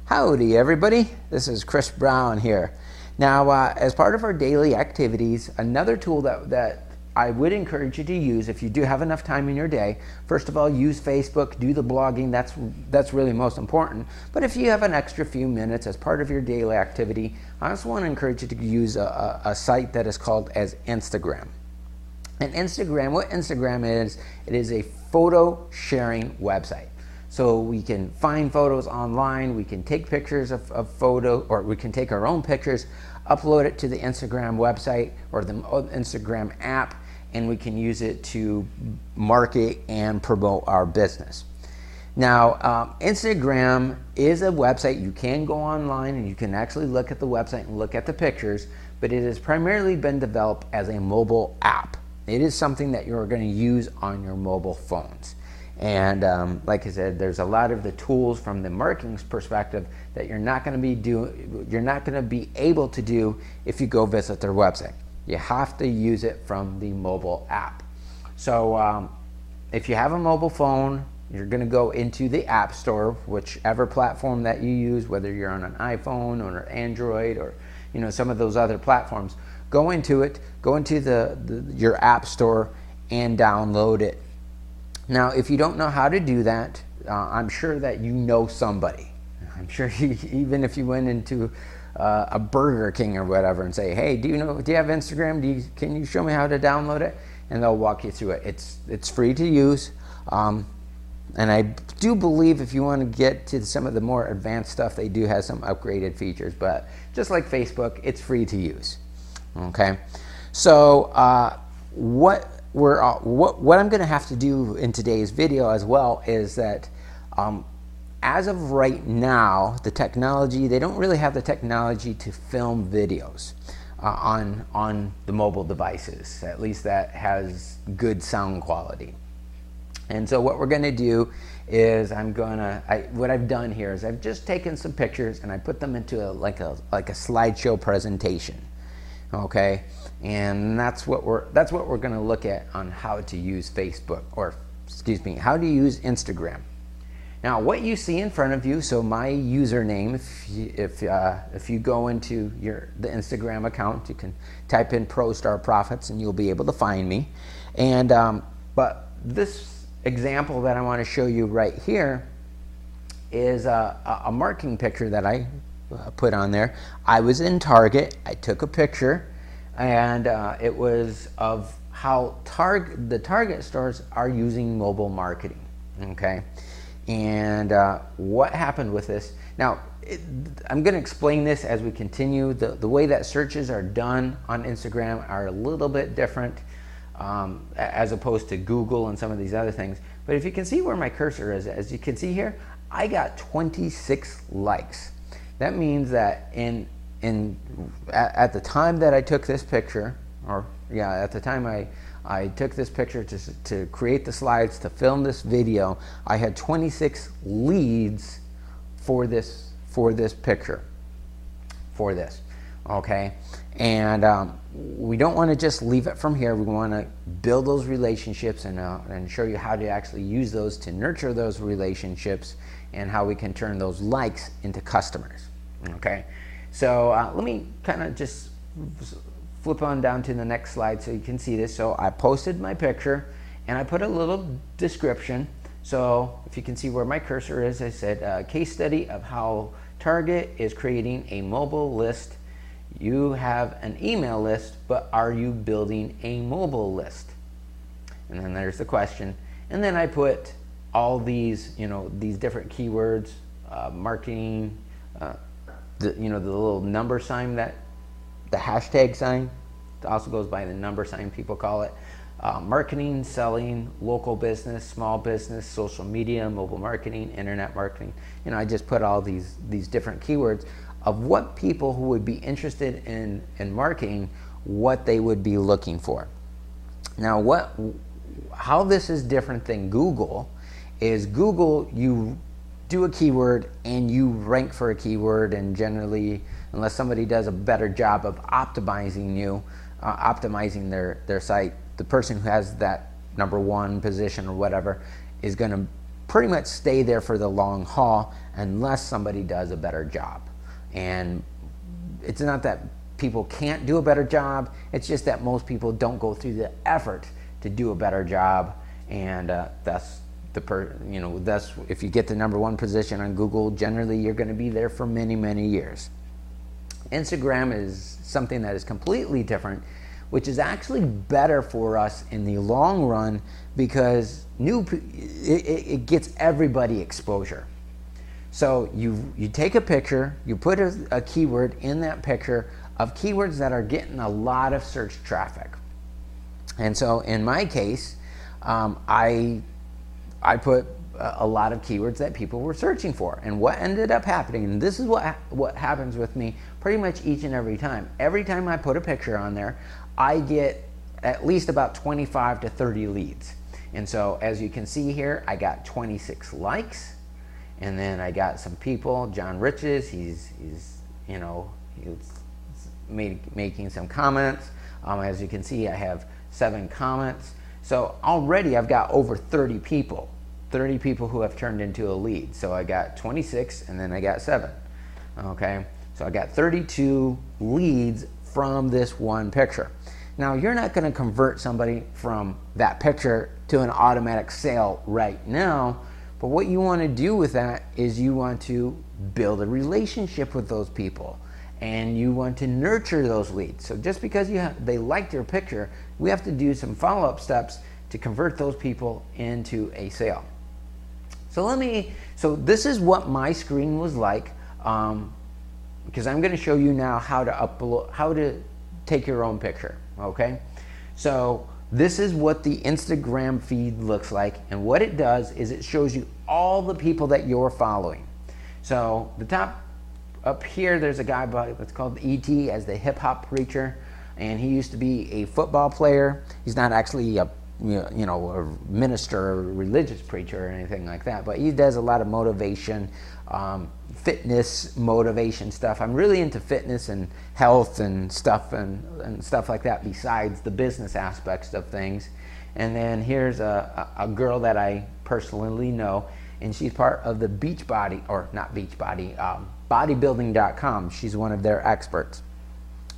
Howdy everybody, this is Chris Brown here. Now as part of our daily activities, another tool that I would encourage you to use if you do have enough time in your day, first of all, use Facebook, do the blogging, that's really most important. But if you have an extra few minutes as part of your daily activity, I also want to encourage you to use a site that is called as Instagram. And Instagram, what Instagram is, it is a photo sharing website. So we can find photos online, we can take pictures of photo, or we can take our own pictures, upload it to the Instagram website or the Instagram app, and we can use it to market and promote our business. Now, Instagram is a website. You can go online and you can actually look at the website and look at the pictures, but it has primarily been developed as a mobile app. It is something that you're going to use on your mobile phones. And like I said, there's a lot of the tools from the marketing perspective that you're not going to be able to do if you go visit their website. You have to use it from the mobile app. So if you have a mobile phone, you're going to go into the App Store, whichever platform that you use, whether you're on an iPhone or an Android or some of those other platforms. Go into it, go into your App Store and download it. Now, if you don't know how to do that, I'm sure that you know somebody. I'm sure even if you went into a Burger King or whatever and say, hey, do you have Instagram? Can you show me how to download it? And they'll walk you through it. It's free to use. And I do believe if you want to get to some of the more advanced stuff, they do have some upgraded features. But just like Facebook, it's free to use. Okay, so what I'm going to have to do in today's video as well is that as of right now, the technology, they don't really have the technology to film videos on the mobile devices, at least that has good sound quality. And so what we're going to do is what I've done here is I've just taken some pictures and I put them into like a slideshow presentation. Okay, and that's what we're going to look at on how to use Facebook, or excuse me, how to use Instagram. Now, what you see in front of you, so my username, if you go into the Instagram account, you can type in Pro Star Profits and you'll be able to find me. And but this example that I want to show you right here is a marketing picture that I put on there. I was in Target, I took a picture, and it was of how the Target stores are using mobile marketing. Okay, and what happened with this. Now, I'm going to explain this as we continue. The way that searches are done on Instagram are a little bit different as opposed to Google and some of these other things. But if you can see where my cursor is, as you can see here, I got 26 likes. That means that at the time that I took this picture, at the time I took this picture to create the slides, to film this video, I had 26 leads for this picture, okay? And we don't want to just leave it from here. We want to build those relationships and show you how to actually use those to nurture those relationships and how we can turn those likes into customers. Okay, so let me kind of just flip on down to the next slide so you can see this. So I posted my picture and I put a little description. So if you can see where my cursor is, I said case study of how Target is creating a mobile list. You have an email list, but are you building a mobile list? And then there's the question. And then I put all these, these different keywords, marketing, the little number sign, the hashtag sign, it also goes by the number sign, people call it, marketing, selling, local business, small business, social media, mobile marketing, internet marketing. I just put all these different keywords of what people who would be interested in marketing, what they would be looking for. Now, how this is different than Google is Google, you do a keyword and you rank for a keyword, and generally, unless somebody does a better job of optimizing their site, the person who has that #1 position or whatever is going to pretty much stay there for the long haul unless somebody does a better job. And it's not that people can't do a better job, it's just that most people don't go through the effort to do a better job, and that's that's if you get the #1 position on Google, generally you're going to be there for many, many years. Instagram is something that is completely different, which is actually better for us in the long run because it gets everybody exposure. So you take a picture, you put a keyword in that picture of keywords that are getting a lot of search traffic. And so in my case, I put a lot of keywords that people were searching for. And what ended up happening, and this is what happens with me pretty much each and every time. Every time I put a picture on there, I get at least about 25 to 30 leads. And so as you can see here, I got 26 likes. And then I got some people, John Riches, he's making some comments. As you can see, I have 7 comments. So already I've got over 30 people who have turned into a lead. So I got 26 and then I got 7. Okay, so I got 32 leads from this one picture. Now you're not going to convert somebody from that picture to an automatic sale right now, but what you want to do with that is you want to build a relationship with those people and you want to nurture those leads. So just because they liked your picture, we have to do some follow-up steps to convert those people into a sale. So this is what my screen was like, because I'm going to show you now how to take your own picture. Okay, so this is what the Instagram feed looks like, and what it does is it shows you all the people that you're following. So the top up here, there's a guy that's called E.T. as the hip hop preacher, and he used to be a football player. He's not actually a minister or religious preacher or anything like that, but he does a lot of motivation, fitness motivation stuff. I'm really into fitness and health and stuff like that besides the business aspects of things. And then here's a girl that I personally know, and she's part of the bodybuilding.com. She's one of their experts.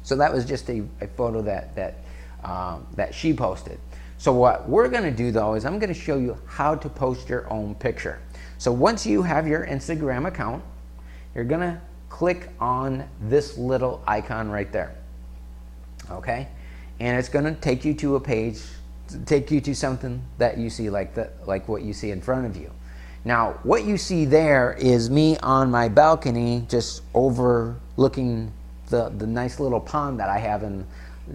So that was just a photo that she posted. So what we're going to do though is I'm going to show you how to post your own picture. So once you have your Instagram account, you're going to click on this little icon right there. Okay? And it's going to take you to a page, take you to something that you see like what you see in front of you. Now, what you see there is me on my balcony just overlooking the nice little pond that I have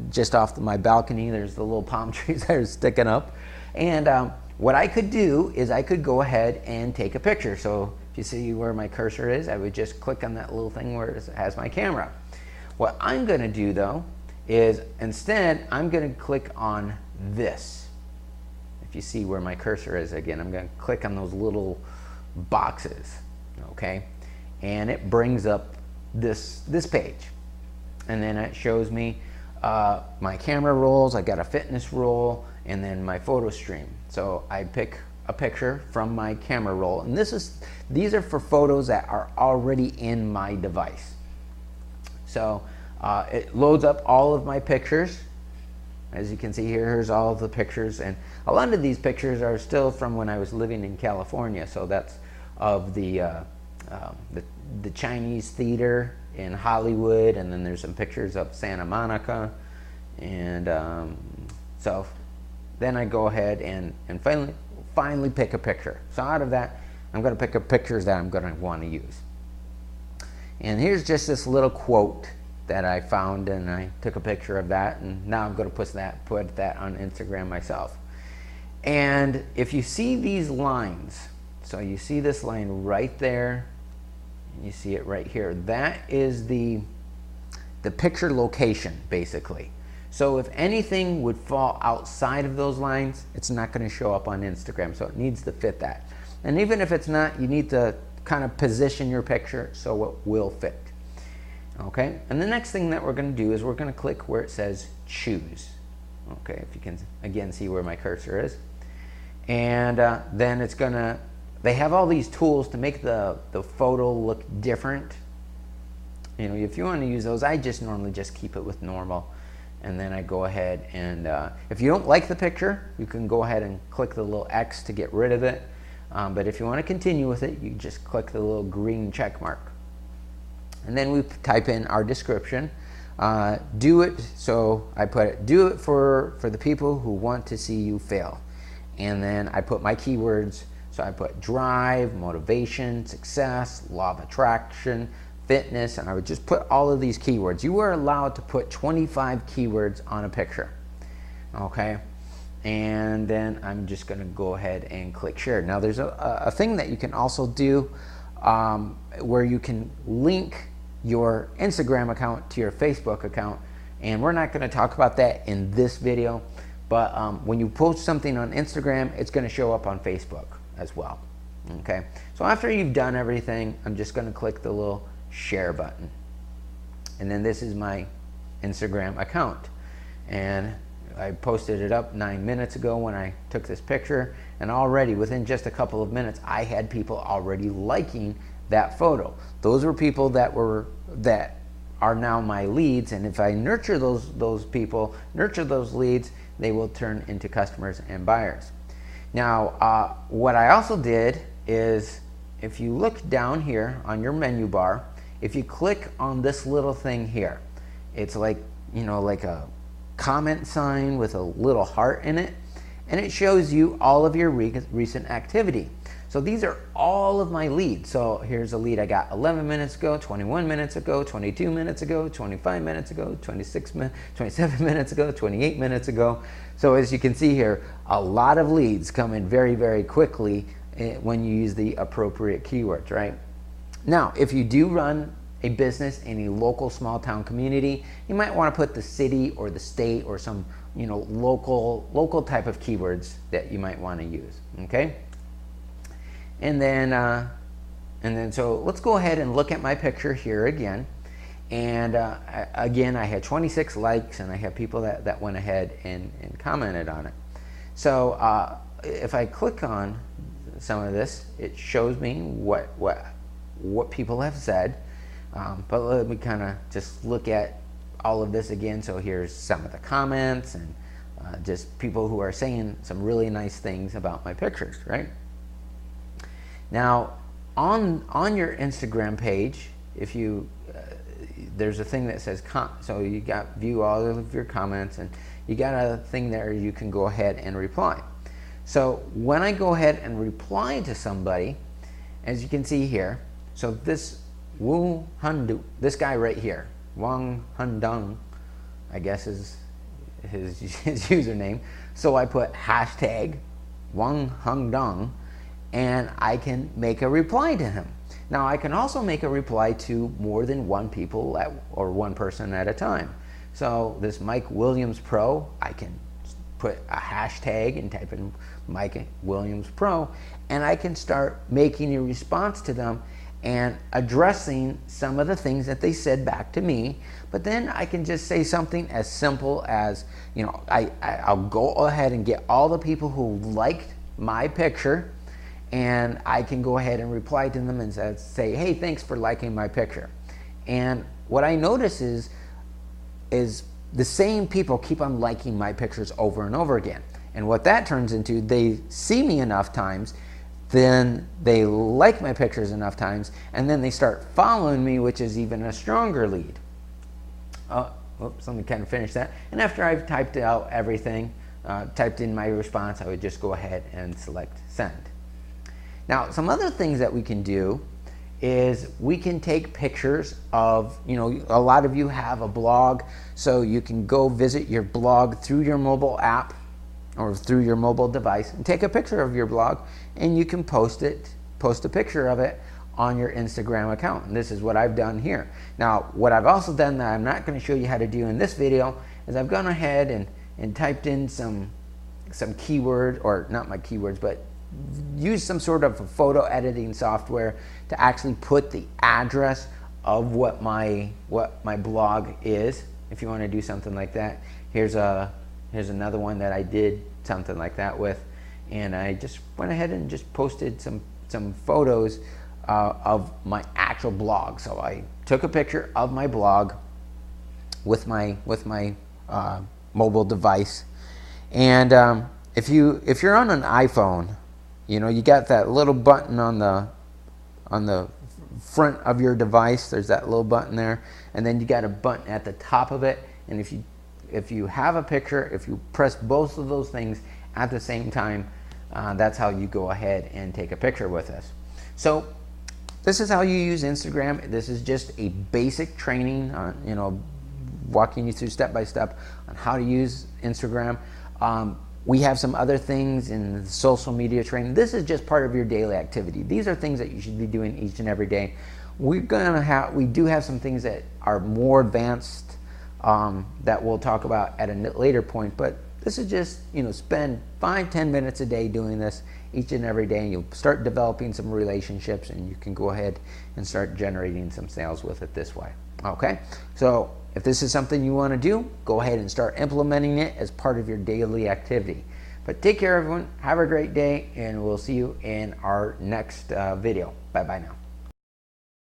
just off my balcony. There's the little palm trees that are sticking up. And what I could do is I could go ahead and take a picture. So if you see where my cursor is, I would just click on that little thing where it has my camera. What I'm going to do though is instead I'm going to click on this. If you see where my cursor is, again, I'm going to click on those little boxes, okay? And it brings up this page. And then it shows me my camera rolls. I got a fitness roll and then my photo stream. So I pick a picture from my camera roll, and these are for photos that are already in my device. So it loads up all of my pictures. As you can see here, here's all of the pictures, and a lot of these pictures are still from when I was living in California. So that's of the Chinese theater in Hollywood, and then there's some pictures of Santa Monica, and so then I go ahead and finally pick a picture. So out of that, I'm going to pick up pictures that I'm going to want to use. And here's just this little quote that I found, and I took a picture of that, and now I'm going to put that on Instagram myself. And if you see these lines, so you see this line right there, and you see it right here, that is the picture location basically. So if anything would fall outside of those lines, it's not going to show up on Instagram, so it needs to fit that. And even if it's not, you need to kind of position your picture so it will fit. Okay, and the next thing that we're going to do is we're going to click where it says choose. Okay, if you can again see where my cursor is, and then it's going to they have all these tools to make the photo look different. You know, if you want to use those, I just normally just keep it with normal, and then I go ahead and if you don't like the picture, you can go ahead and click the little X to get rid of it. But if you want to continue with it, you just click the little green check mark. And then we type in our description. Do it, so I put it, do it for the people who want to see you fail. And then I put my keywords, so I put drive, motivation, success, law of attraction, fitness, and I would just put all of these keywords. You are allowed to put 25 keywords on a picture, okay? And then I'm just gonna go ahead and click share. Now there's a thing that you can also do where you can link your Instagram account to your Facebook account, and we're not going to talk about that in this video, but when you post something on Instagram, it's going to show up on Facebook as well. Okay, so after you've done everything, I'm just going to click the little share button, and then this is my Instagram account, and I posted it up 9 minutes ago when I took this picture, and already within just a couple of minutes I had people already liking that photo. Those were people that are now my leads, and if I nurture those people, nurture those leads, they will turn into customers and buyers. Now what I also did is, if you look down here on your menu bar, if you click on this little thing here, it's like, you know, like a comment sign with a little heart in it, and it shows you all of your recent activity. So these are all of my leads. So here's a lead I got 11 minutes ago, 21 minutes ago, 22 minutes ago, 25 minutes ago, 27 minutes ago, 28 minutes ago. So as you can see here, a lot of leads come in very, very quickly when you use the appropriate keywords, right? Now, if you do run a business in a local small town community, you might want to put the city or the state or some, you know, local type of keywords that you might want to use, okay? And then so let's go ahead and look at my picture here again. And again, I had 26 likes, and I have people that went ahead and commented on it. So if I click on some of this, it shows me what people have said. But let me kind of just look at all of this again. So here's some of the comments, and just people who are saying some really nice things about my pictures, right? Now, on your Instagram page, if you there's a thing that says so you got view all of your comments, and you got a thing there you can go ahead and reply. So when I go ahead and reply to somebody, as you can see here, so this Wu Handu, this guy right here, Wang Handong, I guess is his username. So I put hashtag Wang Handong, and I can make a reply to him. Now I can also make a reply to more than one people or one person at a time. So this Mike Williams Pro, I can put a hashtag and type in Mike Williams Pro, and I can start making a response to them and addressing some of the things that they said back to me. But then I can just say something as simple as, you know, I'll go ahead and get all the people who liked my picture, and I can go ahead and reply to them and say, hey, thanks for liking my picture. And what I notice is the same people keep on liking my pictures over and over again. And what that turns into, they see me enough times, then they like my pictures enough times, and then they start following me, which is even a stronger lead. Oops, let me kind of finish that. And after I've typed out everything, typed in my response, I would just go ahead and select send. Now, some other things that we can do is we can take pictures of, you know, a lot of you have a blog, so you can go visit your blog through your mobile app or through your mobile device and take a picture of your blog, and you can post a picture of it on your Instagram account. And this is what I've done here. Now, what I've also done that I'm not going to show you how to do in this video is I've gone ahead and typed in some keyword, or not my keywords, but use some sort of photo editing software to actually put the address of what my blog is. If you want to do something like that, here's another one that I did something like that with, and I just went ahead and just posted some some photos of my actual blog. So I took a picture of my blog with my mobile device, and if you're on an iPhone, you got that little button on the front of your device. There's that little button there, and then you got a button at the top of it. And if you have a picture, if you press both of those things at the same time, that's how you go ahead and take a picture with us. So this is how you use Instagram. This is just a basic training on, walking you through step by step on how to use Instagram. We have some other things in social media training. This is just part of your daily activity. These are things that you should be doing each and every day. We do have some things that are more advanced that we'll talk about at a later point, but this is just, spend 5-10 minutes a day doing this each and every day, and you'll start developing some relationships, and you can go ahead and start generating some sales with it this way. Okay, so if this is something you want to do, go ahead and start implementing it as part of your daily activity. But take care, everyone. Have a great day, and we'll see you in our next video. Bye-bye now.